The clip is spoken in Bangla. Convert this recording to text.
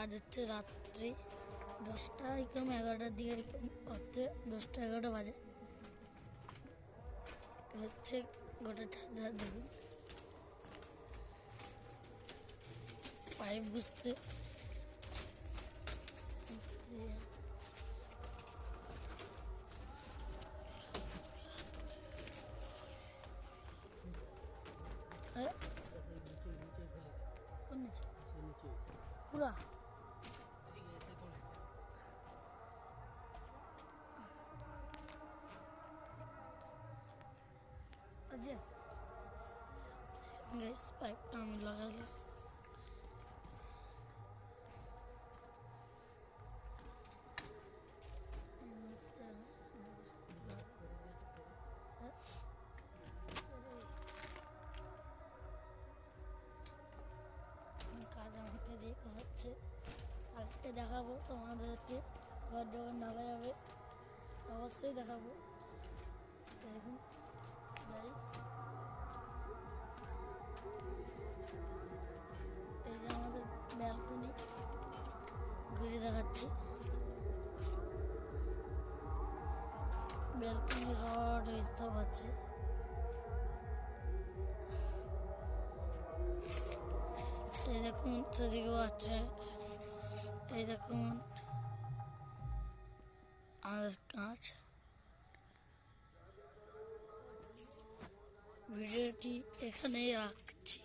আজ হচ্ছে রাত্রি 10টা এরকম 11টার দিকে হচ্ছে 10টা 11টা বাজে হচ্ছে গোটা ছাদ দেখুন পাইপ বুঝতে পুরা গাইস পাইপটা আমি লাগালাম কাজ আমাকে দিয়ে হচ্ছে আরেকটা দেখাবো তোমাদেরকে ঘর যখন ঢালাই হবে অবশ্যই দেখাবো দেখুন গাইস এই যে আমাদের ব্যালকনি ঘুরে দেখাচ্ছি ব্যালকনি রড এইসব আছে এই দেখুন সেদিকেও আছে এই দেখুন আমাদের কাঁচ ভিডিওটি এখানেই রাখছি।